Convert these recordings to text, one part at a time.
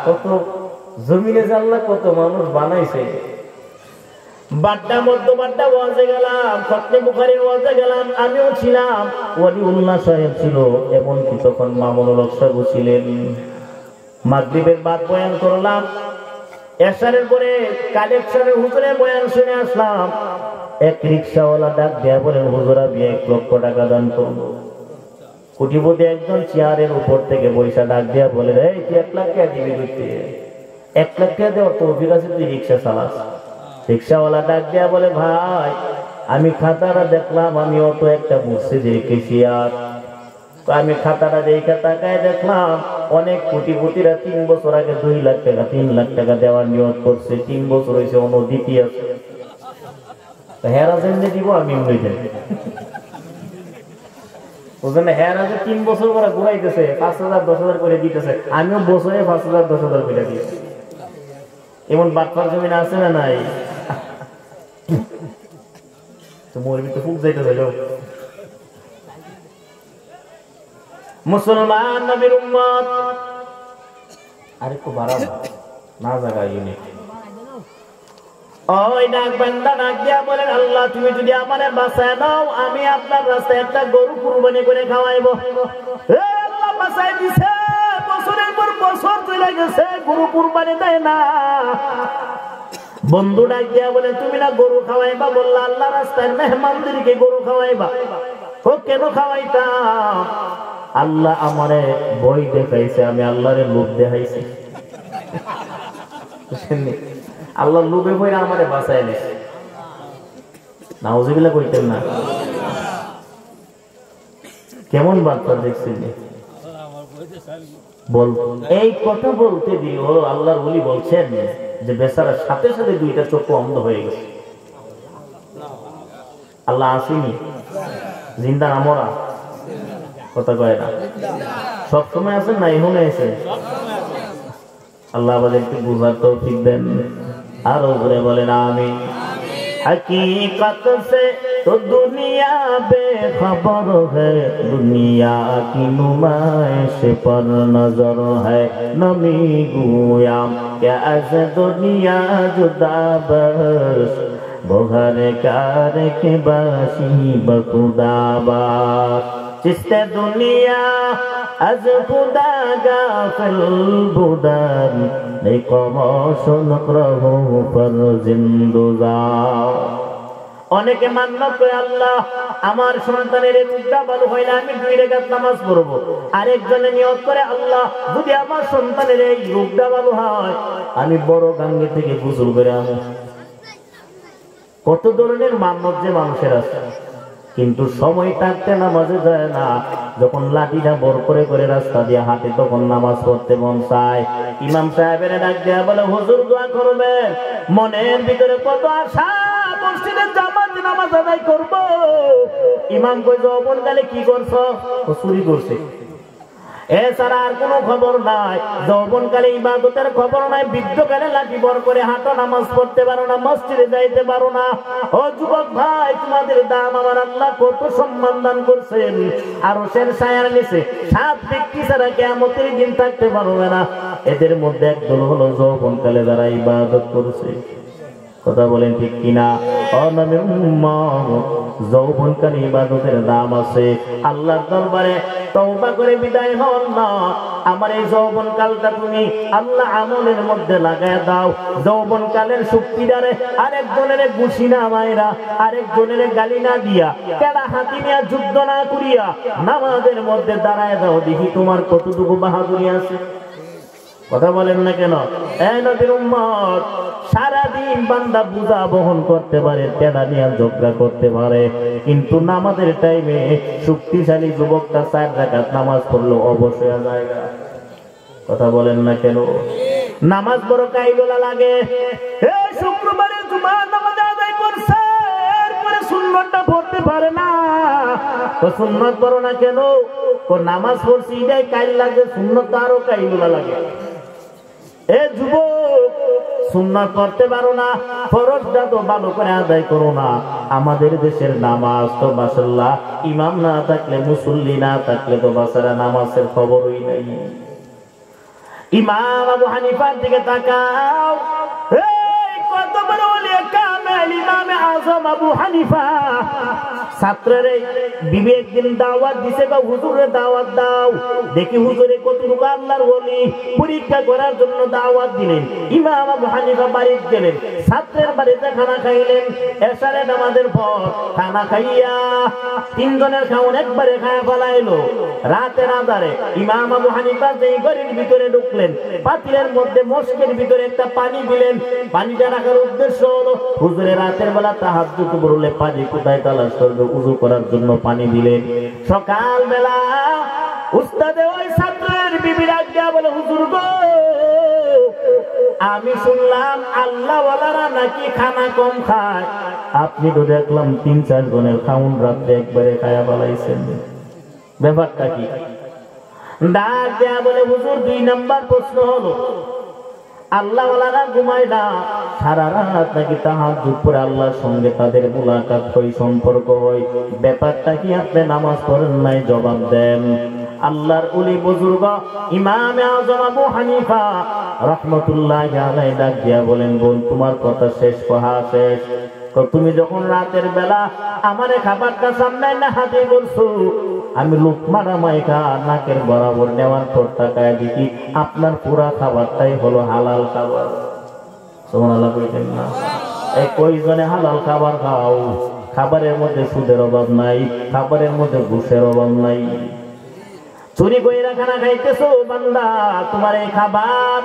কত জমিনে জানলা কত মানুষ বানাইছে। বাড্ডা মধ্যবাড্ডা ওয়াজে গেলাম, খতনে বুখারীর ওয়াজে গেলাম, আমিও ছিলাম, ওয়ালিউল্লাহ সাহেব ছিল, এমনকি তখন মামুনুল হক সাহেব ছিলেন। মাগরিবের বাদ বয়ান করলাম, এশারের পরে কালেকশনের হুজুরে বয়ান শুনে আসলাম। এক রিকশাওয়ালা ডাক দেয়া বলেন, হুজুর আমি 1 লক্ষ টাকা দান করব। কোটিপতি একজন চেয়ারের উপর থেকে পয়সা ডাক দেয়া বলে, এই তুই 1 লাখ টাকা দিবি করতে, 1 লাখ টাকা দেওয়ার তৌফিক আছে, তুই রিক্সা চালাস। রিক্সাওয়ালা ডাক দেয়া বলে, ভাই আমি খাতাটা দেখলাম, আমি অত একটা মসজিদের কেশিয়ার, আমি খাতাটা দেখে তাকায় দেখলাম অনেক কোটিপতিরা 3 বছর আগে 2 লাখ টাকা 3 লাখ টাকা দেওয়ার নিয়ত করছে, 3 বছর হয়েছে অনুদিতি আছে, হেরা যেমনি দিব আমি এমনি দেব। বুঝলেন, হেরা যে 3 বছর করে ঘুরাইতেছে, 5,000 10,000 করে দিতেছে, আমিও বছরে 5,000 10,000 করে দিই। এমন বাটপার জমিন আছে না নাই? তো মরবি তো খুব যাইতেছে। মুসলমান নবীর উম্মত, আরেকটু বাড়াও না, জায়গা ইউনিট। ওই ডাক বান্দা ডাক দিয়া বলেন, আল্লাহ তুমি যদি আমারে বাঁচায় দাও, আমি আপনার রাস্তায় একটা গরু কুরবানি করে খাওয়াইবো। আল্লাহ বাঁচাই দিছে, বছরের পর বছর চলে গেছে, গরু কুরবানি দেয় না। বন্ধু ডাক দিয়া বলে, তুমি না গরু খাওয়াইবা বললা, আল্লাহ রাস্তায় মেহমানদেরকে গরু খাওয়াইবা। ও কেন খাওয়াইতাম? আল্লাহ আমারে বই দেখাইছে, আমি আল্লাহরে লোভ দেখাইছি। আল্লাহ লোভে বই আমারে বাঁচাই দিছে। নাউজুবিল্লাহ কইতেন না? কেমন বার্তা দেখছেন? বল, এই কথা বলতে দিয়ে হলো আল্লাহর ওলি বলছেন যে বেচারার সাথে সাথে 2টা চক্ষু অন্ধ হয়ে গেছে। আল্লাহ আসেনি, জিন্দা না মরা? কথা কয় না, সবসময় আছেন না এখনো আছেন? আল্লাহ আমাদেরকে বুঝার তৌফিক দেন। আর উপরে বলেন আমিন। हकीकत से तो दुनिया बेखबर है, दुनिया की नुमाइश पर नजर है, नमी गुया क्या ऐसे दुनिया जुदा बस, बोहर कार के बाशी बखुदा बास, चिस्ते दुनिया از خدا غافل بودن নিকমশ নকরহ পর জিন্দুজা। অনেকে মান্য করে, আল্লাহ আমার সন্তানের মুদ্রা ভালো হইলে আমি 2 রাকাত নামাজ পড়বো। আরেকজনে নিয়ত করে, আল্লাহ যদি আমার সন্তানের এই রূপটা ভালো হয়, আমি বড় গাঙ্গে থেকে গোসল করে আনবো। কত ধরনের মান্যত যে মানুষের আছে, কিন্তু সময় থাকতে নামাজে যায় না। যখন লাঠিটা বর করে করে রাস্তা দিয়ে হাঁটে, তখন নামাজ পড়তে মন চায়। ইমাম সাহেবের ডাক দেয়া বলে, হুজুর দোয়া করবেন, মনের ভিতরে কত আশা মসজিদে জামাতে নামাজ আদায় করব। ইমাম কই, যৌবনকালে কি করছো? চুরি করছে, এছাড়া আর কোনো খবর নাই। যৌবনকালে ইবাদতের খবর নাই, বৃদ্ধকালে লাঠি বর করে হাঁটো, নামাজ পড়তে পারো না, মসজিদে যাইতে পারো না। ও যুবক ভাই, তোমাদের দাম আমার আল্লাহ কত সম্মান দান করছেন। আরশের ছায়ার নিচে 7 ব্যক্তি ছাড়া কিয়ামতের দিন থাকতে পারবে না। এদের মধ্যে একদল হলো যৌবনকালে যারা ইবাদত করছে। কথা বলেন ঠিক কিনা? যৌবনকালে ইবাদতের দাম আছে। আল্লাহর দরবারে তওবা করে বিদায় হন না। আমার এই যৌবন কালটা তুমি আল্লাহ আমলের মধ্যে লাগায় দাও। যৌবন কালের শক্তিটারে আরেকজনের ঘুষি না মাইরা, আরেকজনের গালি না দিয়া, কেডা হাতি নিয়ে যুদ্ধ না করিয়া নামাজের মধ্যে দাঁড়ায় দাও, দেখি তোমার কতটুকু বাহাদুরি আছে। কথা বলেন না কেন? এই নবীর উম্মত, সারাদিন বান্দা বুঝা বহন করতে পারে, তেড়া নিয়ে ঝগড়া করতে পারে, কিন্তু নামাজের টাইমে শক্তিশালী যুবকটা 4 রাকাত নামাজ পড়লো অবশ্যই জায়গা। কথা বলেন না কেন? নামাজ বড় কাইলোলা লাগে। এই শুক্রবারে জুমার নামাজ আদায় করছে, এরপরে সুন্নতটা পড়তে পারে না। তো সুন্নত পড়ো না কেন? ও নামাজ পড়ছি এটাই কাইল লাগে, সুন্নত আরো কাইলোলা লাগে। এ যুবক, সুন্নাত পড়তে পারো না, ফরজটা তো ভালো করে আদায় করো না। আমাদের দেশের নামাজ তো মাশাআল্লাহ, ইমাম না থাকলে, মুসল্লি না থাকলে তো বাসারা নামাজের খবরই নাই। ইমাম আবু হানিফার দিকে তাকাও, এই কত বড় ওলিয়ে কামেল ইমাম আযম আবু হানিফা। ছাত্ররে বিবি একদিন দাওয়াত দিছে, বা হুজুরে দাওয়াত দাও, দেখি হুজুরে কতটুকু আল্লাহর ওলি, পরীক্ষা করার জন্য দাওয়াত দিলেন। ইমাম আবু হানিফা বাড়িতে গেলেন, ছাত্রের বাড়িতে খানা খাইলেন। এশারে নামাজের পর খানা খাইয়া তিনজনের খাওন একবারে খায়া ফেলাইলো। রাতের আধারে ইমাম আবু হানিফা যেই ঘরের ভিতরে ঢুকলেন, পাতিলের মধ্যে মস্কের ভিতরে একটা পানি দিলেন। পানিটা রাখার উদ্দেশ্য হলো হুজুরে রাতের বেলা তাহাজ্জুদ পড়লে পানি কোথায় তালাশ করবে, উযু করার জন্য পানি দিলেন। সকাল বেলা উস্তাদে ওই ছাত্রের বিবি ডাক দিয়া বলে, হুজুর গো, আমি শুনলাম আল্লাহ ওয়ালারা নাকি খানা কম খায়, আপনি তো দেখলাম ৩-৪ জনের খাউন রাত্রে একবারে খায়া ফেলাইছেন, ব্যাপারটা কি? ডাক দেয়া বলে, হুজুর ২ নাম্বার প্রশ্ন হলো, আল্লাহ ওয়ালারা ঘুমায় না, সারা রাত নাকি তাহাজ্জুদ পড়ে আল্লাহর সঙ্গে তাদের মুলাকাত হয়, সম্পর্ক হয়, ব্যাপারটা কি? আপনি নামাজ পড়েন নাই, জবাব দেন। আল্লাহর ওলি বুজুর্গ ইমাম আযম আবু হানিফা রাহমাতুল্লাহি আলাইহি ডাক দিয়া বলেন, বোন তোমার কথা শেষ, কথা শেষ। তুমি যখন রাতের বেলা আমারে খাবারটা সামনে না হাতে বলছো, আমি লুকমাটা মাইকা নাকের বরাবর নেওয়ার পর তাকায় দেখি আপনার পুরা খাবারটাই হলো হালাল খাবার। সুবহানাল্লাহ বলছেন না? এই কয়জনে হালাল খাবার খাও? খাবারের মধ্যে সুদের অভাব নাই, খাবারের মধ্যে ঘুষের অভাব নাই। চুরি কইরা খানা খাইতেছো বান্দা, তোমার এই খাবার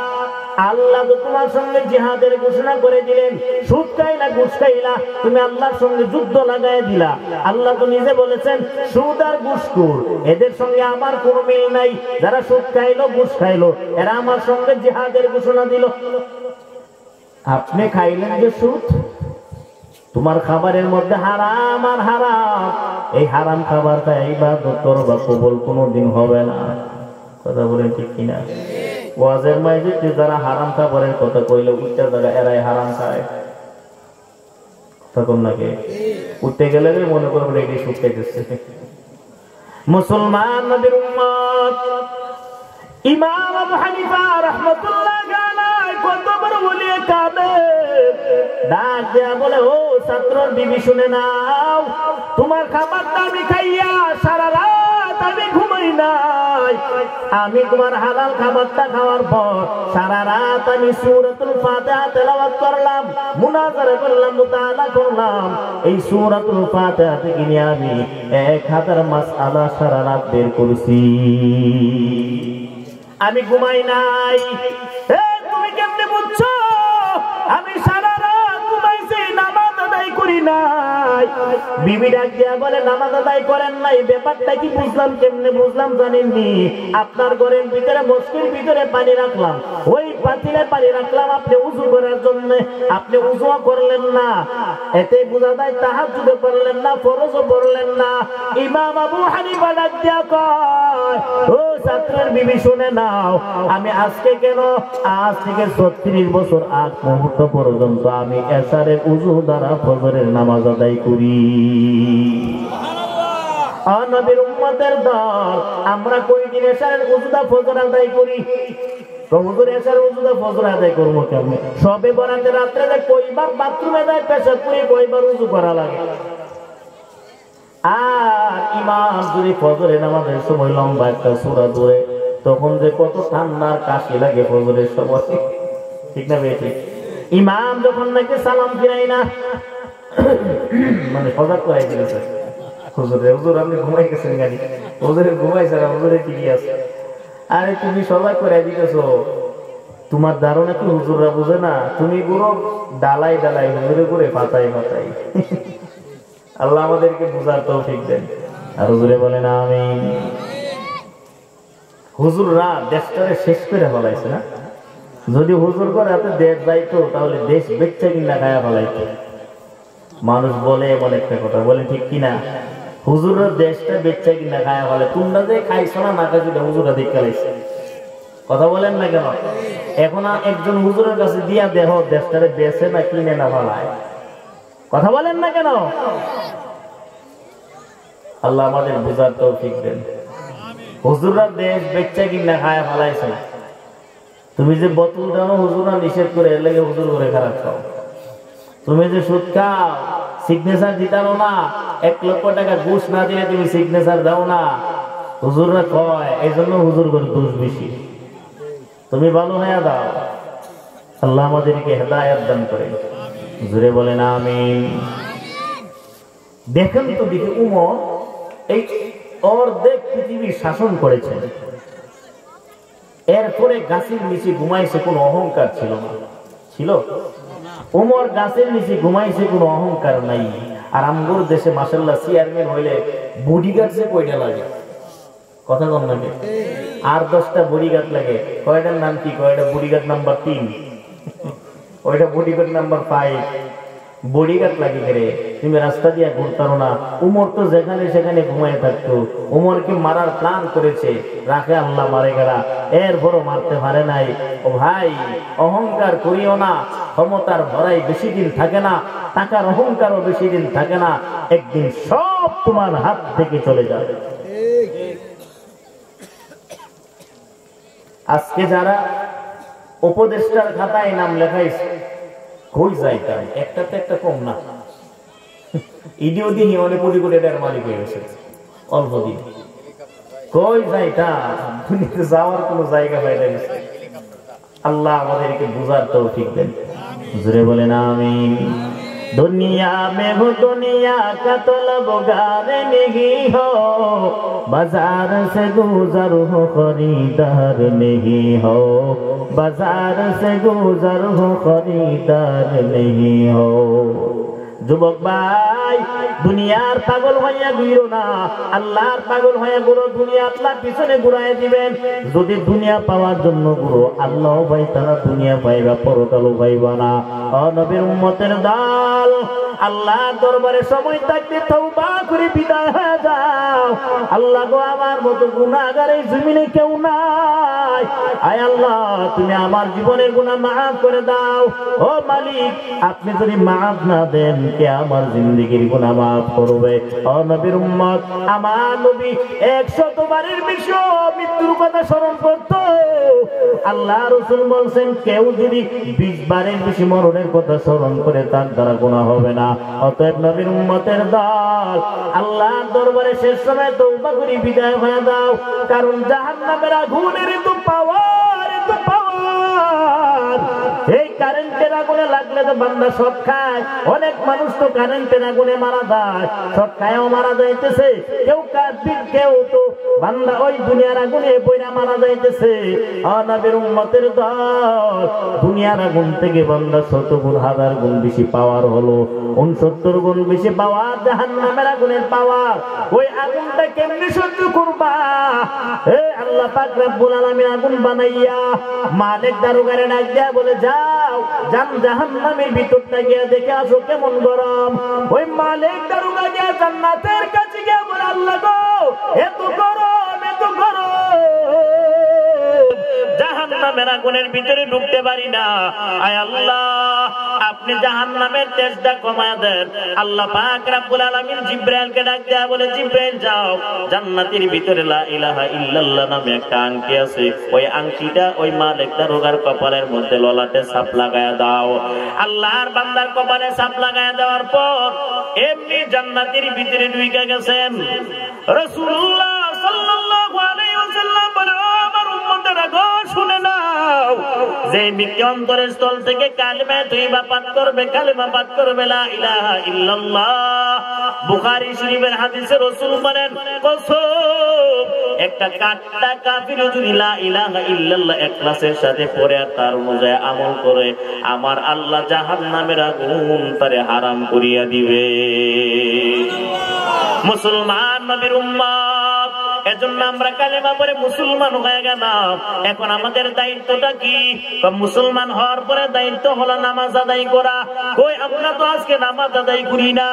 আল্লাহ তো তোমার সঙ্গে জিহাদের ঘোষণা করে দিলেন। সুদ খাইলা, ঘুষ খাইলা, তুমি আল্লাহর সঙ্গে যুদ্ধ লাগাই দিলা। আল্লাহ তো নিজে বলেছেন, সুদ আর ঘুষখোর এদের সঙ্গে আমার কোনো মিল নাই। যারা সুদ খাইলো, ঘুষ খাইলো, এরা আমার সঙ্গে জিহাদের ঘোষণা দিল। আপনি খাইলেন যে সুদ, তোমার খাবারের মধ্যে হারাম আর হারাম। এই হারাম খাবার খাই ইবাদত করবা, কবুল কোনোদিন হবে না। কথা বলেন ঠিক কিনা? ওয়াজের মাইজে যারা হারাম খাবারের কথা কইলে উঠতে জায়গা এরাই হারাম খায়, তখন নাকি উঠতে গেলে মনে করবেন এটি সুদ খাইতেছে। মুসলমান নবীর উম্মত ইমাম আবু হানিফা রাহমাতুল্লাহি আলাইহি কত বড় ওলিয়ে কামেল, ডাক দেয়া বলে, ও ছাত্রর বিবি শুনে নাও, তোমার খাবারটা আমি খাইয়া সারা রাত আমি ঘুমাই নাই। আমি তোমার হালাল খাবারটা খাওয়ার পর সারা রাত আমি সূরাতুল ফাতিহা তেলাওয়াত করলাম, মুনাজারা করলাম, মুতাআলা করলাম। এই সূরাতুল ফাতিহা থেকে নিয়ে আমি 1000 মাসআলা সারা রাত বের করেছি। আমি ঘুমাই নাই। তুমি কেমনে বুঝছো আমি সারা রাত ঘুমাইছি, নামাজ আদায় করি নাই? বিবি ডাক দিয়া বলে, নামাজ আদায় করেন নাই, ব্যাপারটা কি বুঝলাম, কেমনে বুঝলাম জানেননি? আপনার ঘরের ভিতরে মস্কের ভিতরে পানি রাখলাম, ওই পাতিলে পানি রাখলাম আপনি উযু করার জন্য, আপনি উযুও করলেন না। এতে বোঝা যায় তাহাজ্জুদও করলেন না, ফরজও পড়লেন না। ইমাম আবু হানিফা ডাক দিয়া কয়, ও ছাত্রের বিবি শুনে নাও, আমি আজকে কেন, আজ থেকে 36 বছর আগ মুহূর্ত পর্যন্ত আমি এশারের উযু দ্বারা ফজরের নামাজ আদায় করি। নবীর উম্মতের দল আমরা কয়দিন এশারের উযুটা ফজর আদায় করি? তো হুজুর এশারের উযুটা ফজর আদায় করবো কেমনে? সবে বরাতে রাত্রে কয়বার বাথরুমে যায় পেশাব করে, কয়বার উযু করা লাগে। আর ইমাম যদি ফজরের নামাজের সময় লম্বা একটা সূরা ধরে, তখন যে কত ঠান্ডার কাশি লাগে ফজরের সময়, ঠিক না বেটি? ইমাম যখন নাকি সালাম ফিরাই না, মানে সজাগ করাই দিয়েছে, হুজুরে হুজুর আপনি ঘুমাই গেছেন গাড়ি, হুজুরে ঘুমাইছে না, হুজুরে ঠিকই আছে। আরে তুমি সজাগ করাই দিতেছো, তোমার ধারণা কি হুজুররা বুঝে না? তুমি পুরো ডালাই ডালাই হুজুরে করে পাতাই পাতাই। আল্লাহ আমাদেরকে বুঝার তৌফিক দেন। আর হুজুরে বলেন আমিন। হুজুররা দেশটারে শেষ করে ফেলাইছে না? যদি হুজুর করে হাতে দেশ যাইতো, তাহলে দেশ বেচে কিনা খায়া ফেলাইতো। মানুষ বলে এমন একটা কথা, বলে ঠিক কিনা? হুজুরের দেশটা বেচে কিনা খায়া ফেলে, তোমরা যে খাইছো না, না খাইছো হুজুরা দেখে লাইছে। কথা বলেন না কেন? এখন একজন হুজুরের কাছে দিয়া দেহ দেশটারে বেচে না কিনে না ফেলায়। কথা বলেন না কেন? আল্লাহ আমাদের বুঝার তৌফিক দেন। হুজুররা দেশ বেচে কিনা খায়া ফেলাইছে না। তুমি যে বোতল দাও হুজুরা নিষেধ করে এর লাগে হুজুর করে খারাপ খাও। তুমি যে সুদ খাও, সিগনেচার দিতারো না, 1 লক্ষ টাকা ঘুষ না দিলে তুমি সিগনেচার দাও না, হুজুররা কয় এই জন্য হুজুর করে দোষ বেশি। তুমি ভালো হয়ে দাও। আল্লাহ আমাদেরকে হেদায়েত দান করে। হুজুরে বলেন আমিন। দেখেন তো দেখি উমর এই অর্ধেক পৃথিবী শাসন করেছেন, এরপরে গাছের নিচে ঘুমাইছে, কোনো অহংকার ছিল না। ছিল? উমর গাছের নিচে ঘুমাইছে, কোনো অহংকার নাই। আর আমগোর দেশে মাশাআল্লাহ চেয়ারম্যান হইলে বডিগার্ড যে কয়টা লাগে, কথা কম লাগে, আর 10টা বডিগার্ড লাগে। কয়টার নাম কি? কয়টা বডিগার্ড নাম্বার 3, ওইটা বডিগার্ড নাম্বার 5। বডিগার্ড লাগে রে, তুমি রাস্তা দিয়ে ঘুরতারো না। উমর তো যেখানে সেখানে ঘুমায় থাকতো। উমরকে মারার প্ল্যান করেছে, রাখে আল্লাহ মারে গেলা, এরপরও মারতে পারে নাই। ও ভাই, অহংকার করিও না। ক্ষমতার ভরাই বেশি দিন থাকে না, টাকার অহংকারও বেশি দিন থাকে না। একদিন সব তোমার হাত থেকে চলে যাবে। আজকে যারা উপদেষ্টার খাতায় নাম লেখাইছে, কই যায় তাই? একটাতে একটা কম না। ইডিও দিনই অনেক কোটি কোটি টাকার মালিক হয়ে গেছে অল্প দিন। কই যায় তা? দুনিয়াতে যাওয়ার কোনো জায়গা পাই না। আল্লাহ আমাদেরকে বুঝার তৌফিক দেন। জোরে বলেন আমিন। दुनिया में हो दुनिया का तलब गार नहीं हो, बाजार से गुजर हो खरीदार नहीं हो, बाजार से गुजर हो खरीदार नहीं हो। যুবক ভাই, দুনিয়ার পাগল হইয়া ঘুরো না, আল্লাহর পাগল হইয়া ঘুরো। দুনিয়া আপনার পিছনে ঘুরাই দিবেন। যদি দুনিয়া পাওয়ার জন্য ঘুরো, আল্লাহ ভাই তারা দুনিয়া পাইবা, পরকালও পাইবা না। ও নবীর উম্মতের দল, আল্লাহর দরবারে সময় থাকতে তওবা করে বিদায় হয়ে যাও। আল্লাহ গো, আমার মতো গুনাহগার এই জমিনে কেউ নাই। আয় আল্লাহ, তুমি আমার জীবনের গুনাহ মাফ করে দাও। ও মালিক, আপনি যদি মাফ না দেন, কে আমার জিন্দেগির গুনাহ মাফ করবে? ও নবীর উম্মত, আমার নবী 100 বারের বেশি মৃত্যুর কথা স্মরণ করত। আল্লাহ রাসূল বলেন, কেউ যদি 20 বারের বেশি মরণের কথা স্মরণ করে, তার দ্বারা গুনাহ হবে না। অতএব নবীর উম্মতের দল, আল্লাহর দরবারে শেষ সময় তওবা করে বিদায় হয়ে দাও। কারণ জাহান্নামের আগুনের তো পাওয়ার, তো পাওয়ার। এই কারেন্টের আগুনে লাগলে তো বান্দা শর্ট খায়। অনেক মানুষ তো কারেন্টের আগুনে মারা যায়, শর্ট খায়ও মারা যাইতেছে। কেউ কাফির, কেউ তো বান্দা ওই দুনিয়ার আগুনে পয়রা মারা যাইতেছে। নবীর উম্মতের দল, দুনিয়ার আগুন থেকে বান্দা 100 গুণ 1000 গুণ বেশি পাওয়ার হলো, 69 গুণ বেশি পাওয়ার জাহান্নামের আগুনের পাওয়ার। ওই আগুনটা কেমনে সহ্য করবা? হে আল্লাহ পাক রব্বুল আলামিন আগুন বানাইয়া মালিক দারোগারে ডাক দেয়া বলে, যাও জাহান্নামের ভিতরটা গিয়ে দেখে আসো কেমন গরম। ওই মালিক দারোগা গিয়া জান্নাতের কাছে গিয়া বলে, আল্লাহ গো, এত গরম, এত গরম, জাহান্নামের আগুনের ভিতরে ঢুকতে পারি না। আয় আল্লাহ, আপনি জাহান্নামের তেজটা কমায় দেন। আল্লাহ পাক রব্বুল আলামিন জিবরাইলকে ডাক দেয়া বলে, জিবরাইল যাও, জান্নাতের ভিতরে লা ইলাহা ইল্লাল্লাহ নামে একটা আংটি আছে, ওই আংটিটা ওই মালিক দারোগার কপালের মধ্যে ললাটে ছাপ লাগায়া দাও। আল্লাহর বান্দার কপালে ছাপ লাগায়া দেওয়ার পর এমনি জান্নাতের ভিতরে ঢুকে গেছেন। রাসূলুল্লাহ সাল্লাল্লাহু আলাইহি ওয়াসাল্লাম বলে, আমার উম্মতেরা গো, শুনে নাও, যে ব্যক্তি অন্তরের স্থল থেকে কালিমা তয়্যিবা পাঠ করবে, কালিমা পাঠ করবে লা ইলাহা ইল্লাল্লাহ। বুখারী শরীফের হাদিসে রাসূল বলেন, কসম, একটা কাট্টা কাফির যদি লা ইলাহা ইল্লাল্লাহ ইখলাসের সাথে পড়ে আর তার অনুযায়ী আমল করে, আমার আল্লাহ জাহান্নামের আগুন তারে হারাম করিয়া দিবে। মুসলমান নবীর উম্মত, এজন্য আমরা কালেমা পড়ে মুসলমান হয়ে গেলাম। এখন আমাদের দায়িত্বটা কি? মুসলমান হওয়ার পরে দায়িত্ব হলো নামাজ আদায় করা। কই, আমরা তো আজকে নামাজ আদায় করি না।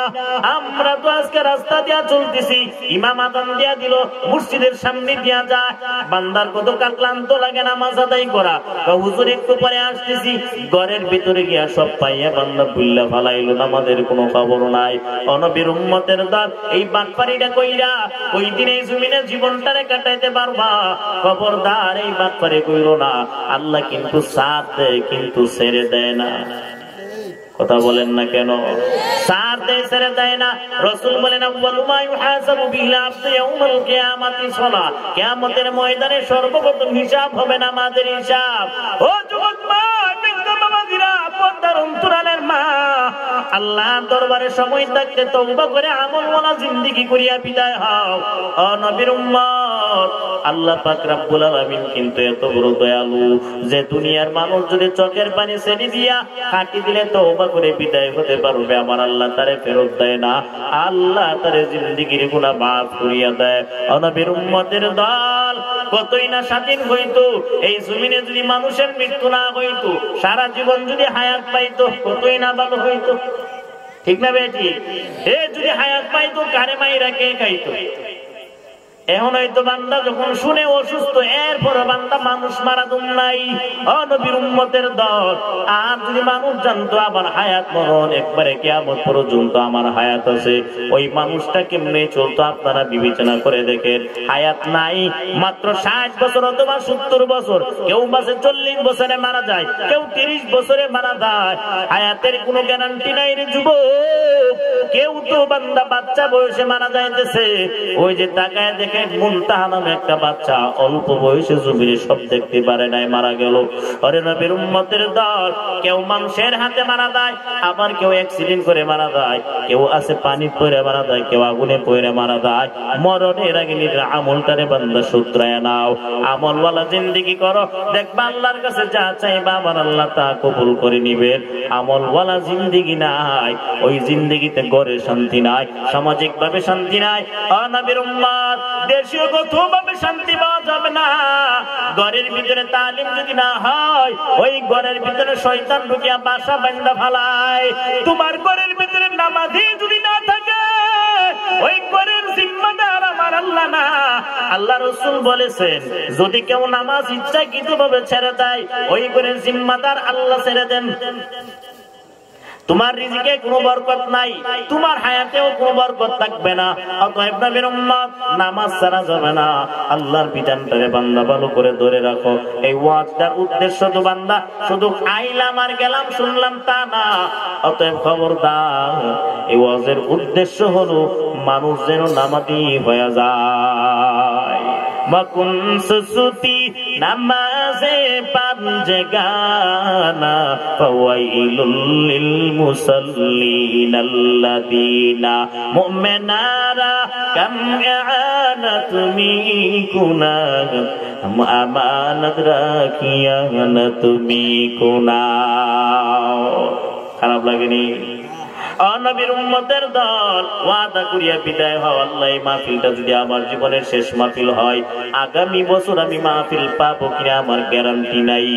আমরা তো আজকে রাস্তা দিয়া চলতেছি, ইমাম আযান দিয়া দিল, মসজিদের সামনে দিয়া যায়, বান্দার কত ক্লান্ত লাগে নামাজ আদায় করা। হুজুর একটু পরে আসতেছি, ঘরের ভিতরে গিয়া সব পাইয়া বান্দা বুল্লা ফালাইলো, নামাজের কোনো খবর নাই। নবীর উম্মতের দল এই বাটপাড়িটা কইরা ওই দিন এই জমিনে জীবনটারে কাটাইতে পারবা, খবরদার এই ব্যাপারে কইরো না। আল্লাহ কিন্তু সাথ দেয়, কিন্তু ছেড়ে দেয় না। কথা বলেন না কেন? সার দেয়, ছেড়ে দেয় না। রাসূল বলেন আউয়ালু মা ইউহাসাবু বিল আবদু ইয়াউমাল কিয়ামাতি সালাত, কিয়ামতের ময়দানে সর্বপ্রথম হিসাব হবে নামাজের হিসাব। ও যুবক মা, বিধবা বাবাজিরা, পর্দার অন্তরালের মা, আল্লাহর দরবারে সময় থাকতে তওবা করে আমলওয়ালা জিন্দেগি করিয়া বিদায় হও। ও নবীর উম্মত, আল্লাহ পাক রব্বুল আলামিন কিন্তু এত বড় দয়ালু যে দুনিয়ার মানুষ যদি চোখের পানি ছেড়ে দিয়া কাটি দিলে তওবা করে বিদায় হতে পারবে, আমার আল্লাহ তারে ফেরত দেয় না। আল্লাহ তারে জিন্দেগির গুনাহ মাফ করিয়া দেয়। ও নবীর উম্মতের দল, কতই না স্বাধীন হইতো এই জমিনে যদি মানুষের মৃত্যু না হইতো, সারা জীবন যদি হায়াত পাইতো, কতই না ভালো হইতো। ঠিক না বেটি? এ যদি হায়াত পাইতো, কারে মাইরা কে খাইতো? এখন হয়তো বান্দা যখন শুনে অসুস্থ, এরপর বান্দা মানুষ মারা দুম নাই। ও নবীর উম্মতের দল, আর যদি মানুষ জানতো আমার হায়াত মরণ একবারে কিয়ামত পর্যন্ত আমার হায়াত আছে, ওই মানুষটা কেমনে চলতো আপনারা বিবেচনা করে দেখেন। হায়াত নাই, মাত্র 60 বছর অথবা 70 বছর, কেউ মাসে 40 বছরে মারা যায়, কেউ 30 বছরে মারা যায়। হায়াতের কোনো গ্যারান্টি নাই রে যুবক। কেউ তো বান্দা বাচ্চা বয়সে মারা যাইতেছে। ওই যে তাকায় দেখে মুনতাহা নামে একটা বাচ্চা অল্প বয়সে জমিনে সব দেখতে পারে নাই, মারা গেল। আরে নবীর উম্মতের দল, কেউ মানুষের হাতে মারা যায়, আবার কেউ অ্যাক্সিডেন্ট করে মারা যায়, কেউ আছে পানি পড়ে মারা যায়, কেউ আগুনে পড়ে মারা যায়। মরণের আগে নিজের আমলটারে বান্দা শুধরায় নাও, আমলওয়ালা জিন্দেগি করো, দেখবা আল্লাহর কাছে যা চাইবা আমার আল্লাহ তা কবুল করে নিবেন। আমলওয়ালা জিন্দেগি নাই, ওই জিন্দেগিতে ঘরে শান্তি নাই, সামাজিক ভাবে শান্তি নাই। ও নবীর উম্মত, দেশীয় ভাবে শান্তি পাওয়া যাবে না। ঘরের ভিতরে তালিম যদি না হয়, ওই ঘরের ভিতরে শয়তান ঢুকিয়া বাসা বান্ধা ফালায়। তোমার ঘরের ভিতরে নামাজি যদি না থাকে, ওই ঘরের জিম্মাদার আমার আল্লাহ না। আল্লাহ রাসূল বলেছেন, যদি কেউ নামাজ ইচ্ছাকৃতভাবে ছেড়ে দেয়, ওই ঘরের জিম্মাদার আল্লাহ ছেড়ে দেন। তোমার রিজিকে কোনো বরকত নাই, তোমার হায়াতেও কোনো বরকত থাকবে না। অতএব নবীর উম্মত, নামাজ ছাড়া যাবে না। আল্লাহর বিধানটারে বান্দা ভালো করে ধরে রাখো। এই ওয়াজটার উদ্দেশ্য তো বান্দা শুধু আইলাম আর গেলাম শুনলাম তা না। অতএব খবরদার, এই ওয়াজের উদ্দেশ্য হলো মানুষ যেন নামাজি হয়ে যায়। মকুন সুসুতি নামাজে পাঞ্জগানা, ফাওয়াইলুল লিল মুসাল্লিন আল্লাযীনা মুমিনারা কাম ইয়ানাত মিকুনা আমানাত রাখিয়া তুমি কুনা। খারাপ লাগেনি? নবীর উম্মতের দল, ওয়াদা করিয়া বিদায় হও, আল্লাহ এই মাহফিলটা যদি আমার জীবনের শেষ মাহফিল হয়, আগামী বছর আমি মাহফিল পাবো কিনা আমার গ্যারান্টি নাই।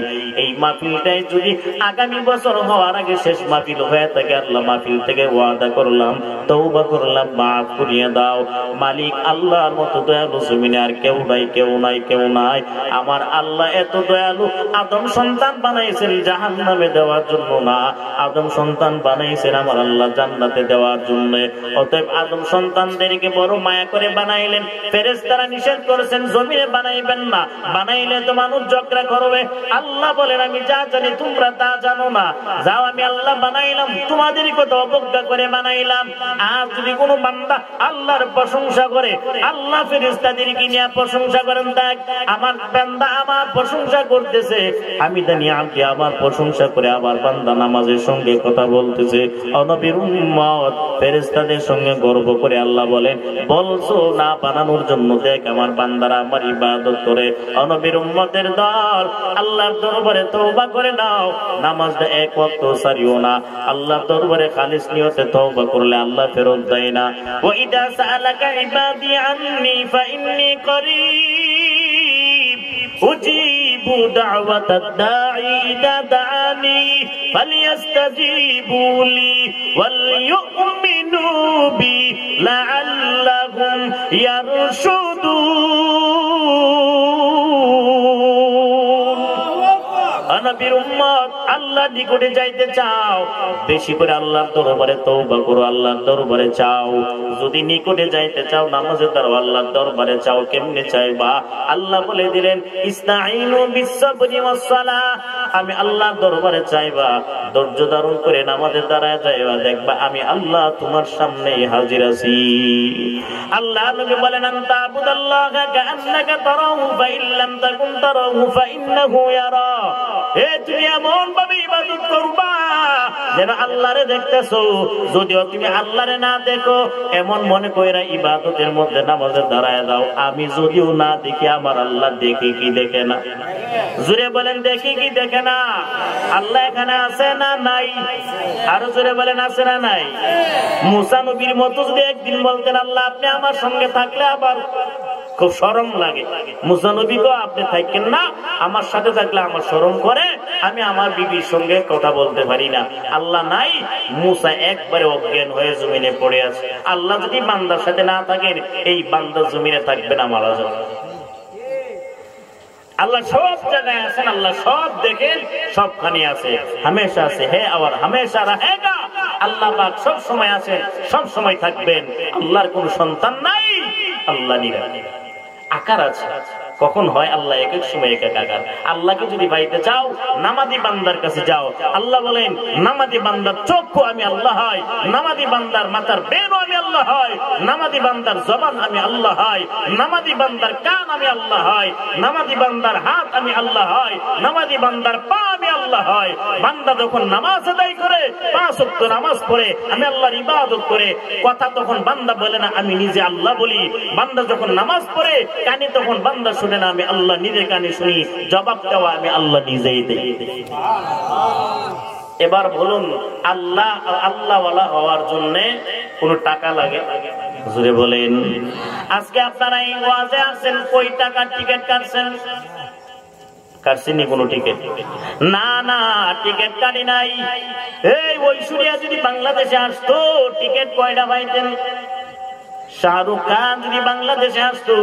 এই মাহফিলটাই যদি আগামী বছর হওয়ার আগে শেষ মাহফিল হয়ে থাকে, আল্লাহ মাহফিল থেকে ওয়াদা করলাম, তওবা করলাম, মাফ করিয়ে দাও। মালিক আল্লাহর মতো দয়ালু জমিনে আর কেউ নাই, কেউ নাই, কেউ নাই। আমার আল্লাহ এত দয়ালু, আদম সন্তান বানাইছেন জাহান্নামে দেওয়ার জন্য না, আদম সন্তান বানাইছেন আমার আল্লাহ জান্নাতে দেওয়ার জন্য। অতএব আদম সন্তানদেরকে বড় মায়া করে বানাইলেন। ফেরেশতারা নিষেধ করেছেন জমিনে বানাইবেন না, বানাইলে তো মানুষ ঝগড়া করবে। আল্লাহ বলেন, আমি যা জানি তোমরা তা জানো না। যাও, আমি আল্লাহ বানাইলাম, তোমাদের কথা অবজ্ঞা করে বানাইলাম। আর যদি কোনো বান্দা আল্লাহর প্রশংসা করে, আল্লাহ ফেরেশতাদেরকে নিয়ে প্রশংসা করেন, দেখ আমার বান্দা আমার প্রশংসা করতেছে, আমি জানি আপনি আমার প্রশংসা করে আমার বান্দা নামাজের সঙ্গে কথা বলতেছে। নবীর উম্মত, ফেরেশতাদের সঙ্গে গর্ব করে আল্লাহ বলেন, বলছো না বানানোর জন্য, দেখ আমার বান্দারা আমার ইবাদত করে। নবীর উম্মতের দল, আল্লাহর দরবারে তওবা করে নাও, নামাজটা এক ওয়াক্ত ছাড়িও না। আল্লাহর দরবারে খালিস নিয়তে তওবা করলে আল্লাহ ফেরত দেয় না। ওয়া ইদা সাআলাকা ইবাদি আন্নী ফাইন্নী করিব উজিবু দাওয়াতাদ দাঈ ইদা দাআনি ফালিয়াস্তাজিবু লি ওয়াল ইউমিনু বি লাআল্লাহুম ইয়ারশুদুন। নবীর উম্মত আল্লাহ নিকটে যাইতে চাও, বেশি করে আল্লাহর দরবারে তওবা করো, আল্লাহর দরবারে চাও। যদি নিকটে যাইতে চাও নামাজে দাঁড়াও, আল্লাহর দরবারে চাও। কেমনে চাইবা? আল্লাহ বলে দিলেন ইস্তাঈনু বিস-সাবরি ওয়াস-সালাহ। আমি আল্লাহর দরবারে চাইবা, ধৈর্য ধারণ করে নামাজে দাঁড়ায় যাইবা, দেখবা আমি আল্লাহ তোমার সামনেই হাজির আছি। আল্লাহ নবী বলেন আনতা আবুদাল্লাহা কাআন্নাকা তারাহু ফাইন লাম তাকুন তারাহু ফাইন্নাহু ইয়ারা। হে তুমি এমন ভাবে ইবাদত করবা যেন আল্লাহরে দেখতেছো, যদিও তুমি আল্লাহরে না দেখো এমন মনে কইরা ইবাদতের মধ্যে নামাজে দাঁড়ায় দাও। আমি যদিও না দেখি আমার আল্লাহ দেখে কি দেখে না? জোরে বলেন দেখে কি দেখে না? আল্লাহ এখানে আছে না নাই? আরো জোরে বলেন আছে না নাই? মুসা নবীর মতো যদি একদিন বলতেন আল্লাহ আপনি আমার সঙ্গে থাকলে আবার খুব শরম লাগে। মুসা নবী তো আপনি থাকেন না, আমার সাথে থাকলে আমার শরম করে, আমি আমার বিবির সঙ্গে কথা বলতে পারি না। আল্লাহ নাই, মুসা একবারে অজ্ঞান হয়ে জমিনে পড়ে আছে। আল্লাহ যদি বান্দার সাথে না থাকেন এই বান্দা জমিনে থাকবে না, মারা যাবে। আল্লাহ সব জায়গায় আছেন, আল্লাহ সব দেখেন, সবখানে আছে, হামেশা আছে, হে আবার হামেশা রহেগা। আল্লাহ পাক সব সময় আছেন, সব সময় থাকবেন। আল্লাহর কোন সন্তান নাই, আল্লাহ নিরাকার। আকার আছে, কখন হয় আল্লাহ এক এক সময় এক এক আকার। আল্লাহকে যদি পাইতে চাও নামাজি বান্দার কাছে যাও। আল্লাহ বলেন নামাজি বান্দার চক্ষু আমি আল্লাহ হয়, নামাজি বান্দার মাথার বেরও আমি আল্লাহ হয়, নামাজি বান্দার জবান আমি আল্লাহ হয়, নামাজি বান্দার কান আমি আল্লাহ হয়, নামাজি বান্দার হাত আমি আল্লাহ হয়, নামাজি বান্দার পা আমি আল্লাহ হয়। বান্দা যখন নামাজ আদায় করে 5 ওয়াক্ত নামাজ পড়ে আমি আল্লাহর ইবাদত করে, কথা তখন বান্দা বলে না, আমি নিজে আল্লাহ বলি। বান্দা যখন নামাজ পড়ে কানে তখন বান্দা শুনে না, আমি আল্লাহ নিজে কানে শুনি। জবাব দেওয়া আমি আল্লাহ নিজেই দেই। এবার বলুন আল্লাহ আল্লাহওয়ালা হওয়ার জন্য কোন টাকা লাগে? জোরে বলেন। আজকে আপনারা এই ওয়াজে আসেন, কই টাকার টিকিট কাটছেন? কাটছেন কোন টিকিট? না না, টিকিট কাটি নাই। এই ঐশ্বরিয়া যদি বাংলাদেশে আসতো টিকিট কয়টা পাইতেন? শাহরুখ খান যদি বাংলাদেশে আসতো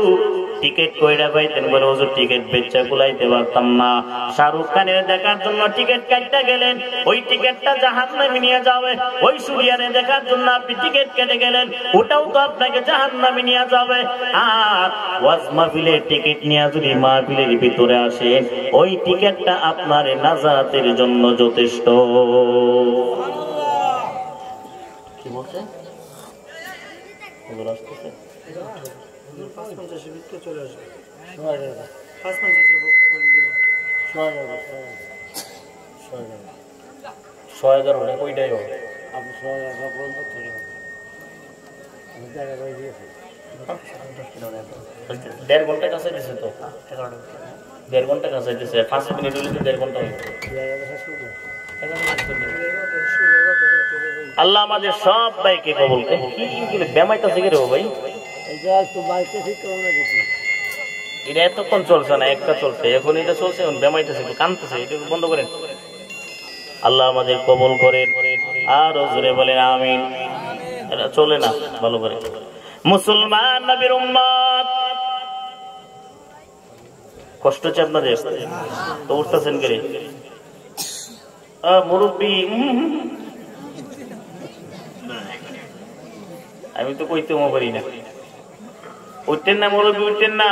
টিকিট কয়টা পাইতেন? বলে হুজুর টিকিট বেচা কুলাইতে পারতাম না। শাহরুখ খানের দেখার জন্য টিকিট কাটতে গেলেন, ওই টিকিটটা জাহান্নামে নিয়ে যাবে। ওই সুরিয়ারে দেখার জন্য আপনি টিকিট কেটে গেলেন, ওটাও তো আপনাকে জাহান্নামে নিয়ে যাবে। আর ওয়াজ মাহফিলের টিকিট নিয়ে যদি মাহফিলের ভিতরে আসেন ওই টিকিটটা আপনার নাজাতের জন্য যথেষ্ট। কি বলছে? দেড় ঘন্টা কাছে দিছে তো, 1.5 ঘন্টা কাছে দিছে, 5 মিনিট হলে 1.5 ঘন্টা হবে। আল্লাহ আমাদের সব ভাইকে কবুল করুন। বেমাইতাছে কি রে ভাই? এটা এতক্ষণ চলছে না, একটা চলছে, এখন এটা চলছে, এখন বেমাইতেছে, একটু কানতেছে, এটা বন্ধ করেন। আল্লাহ আমাদের কবুল করেন। আর জোরে বলেন আমিন। এটা চলে না ভালো করে। মুসলমান নবীর উম্মত, কষ্ট হচ্ছে আপনাদের তো? উঠতেছেন কে? মুরব্বী, আমি তো কইতে পারি না। উঠতেন না মুরব্বী, উঠতেন না।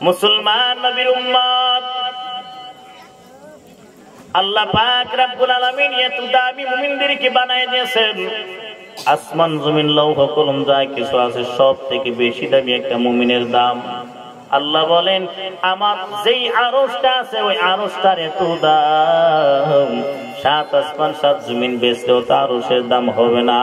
মুসলমান নবীর উম্মত, আল্লাহ পাক রব্বুল আলামিন এত দামি মুমিনদেরকে বানায় দিয়েছেন। আসমান জমিন লৌহ কলম যা কিছু আছে সব থেকে বেশি দামি একটা মুমিনের দাম। আল্লাহ বলেন আমার যেই আরশটা আছে ওই আরশটার এত দাম, 7 আসমান 7 জমিন বেচলেও তার আরশের দাম হবে না।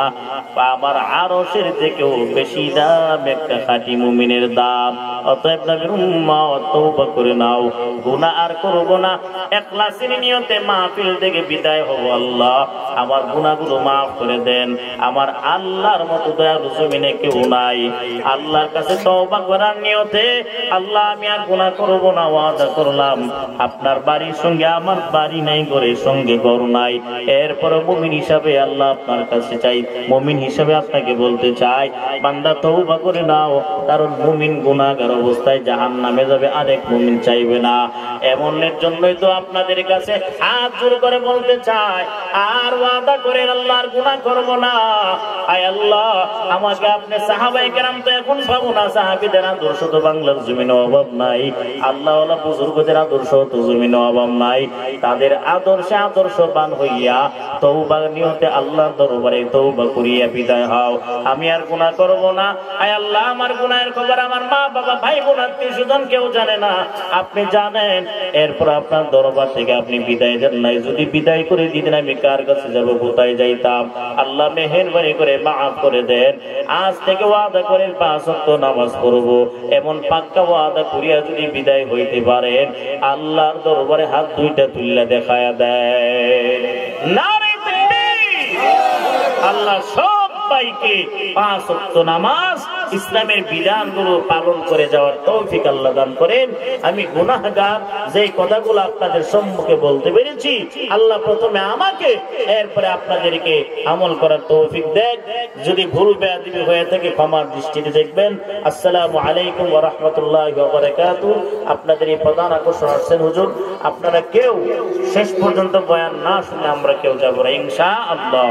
আমার আরশের থেকেও বেশি দাম একটা খাঁটি মুমিনের দাম। অতএব নবীর উম্মত তওবা করে নাও, গুনাহ আর করব না। ইখলাসের নিয়তে মাহফিল থেকে বিদায় হব। আল্লাহ আমার গুনাহগুলো মাফ করে দেন। আমার আল্লাহর মতো দয়ালু জমিনে কেউ নাই। আল্লাহর কাছে তওবা করার নিয়তে আল্লাহ আমি আর গুনাহ করব না, ওয়াদা করলাম। আপনার বাড়ির সঙ্গে আমার বাড়ি নাই, ঘরের সঙ্গে ঘর নাই। এরপর মুমিন হিসাবে আল্লাহ আপনার কাছে চাই, মুমিন হিসাবে আপনাকে বলতে চাই বান্দা তওবা করে নাও, কারণ মুমিন গুনাহগার অবস্থায় জাহান্নামে যাবে, আরেক মুমিন চাইবে না। এমনের জন্যই তো আপনাদের কাছে হাত জোর করে বলতে চাই, আর ওয়াদা করে আল্লাহর গুনাহ করব না। আয় আল্লাহ, আমাকে আপনি সাহাবায়ে কেরাম তো এখন পাবো না, সাহাবীদের আদর্শ তো বাংলার জমিনে অভাব নাই, আল্লাহ ওয়ালা বুজুর্গদের আদর্শ তো জমিনে অভাব নাই। তাদের আদর্শে আদর্শবান হইয়া তওবা নিয়তে আল্লাহর দরবারে তওবা করিয়া বিদায় হও। আমি আর গুনাহ করব না। আয় আল্লাহ, আমার গুনাহের খবর আমার মা বাবা ভাই বোন আত্মীয়স্বজন কেউ জানে না, আপনি জানেন। এরপর আপনার দরবার থেকে আপনি বিদায় দেন নাই, যদি বিদায় করে দিতেন আমি কার কাছে যাব, কোথায় যাইতাম? আল্লাহ মেহেরবানি করে মাফ করে দেন। আজ থেকে ওয়াদা করে 5 ওয়াক্ত নামাজ পড়ব, এমন পাক্কা ওয়াদা করিয়া যদি বিদায় হইতে পারেন, আল্লাহর দরবারে হাত দুইটা তুললে দেখায়া দেন। নারে তাকবীর! আল্লাহ সবাইকে 5 ওয়াক্ত নামাজ ইসলামের বিধানগুলো পালন করে যাওয়ার তৌফিক আল্লাহ দান করেন। আমি গুনাহগার, যে কথাগুলো আপনাদের সম্মুখে বলতে পেরেছি, আল্লাহ প্রথমে আমাকে, এরপরে আপনাদেরকে আমল করার তৌফিক দেন। যদি ভুল বেয়াদবি হয়ে থাকে ক্ষমার দৃষ্টিতে দেখবেন। আসসালামু আলাইকুম ওয়া রাহমাতুল্লাহি ওয়া বারাকাতুহু। আপনাদের এই প্রধান আকর্ষণ আসছেন হুজুর, আপনারা কেউ শেষ পর্যন্ত বয়ান না শুনে আমরা কেউ যাব না ইনশাআল্লাহ।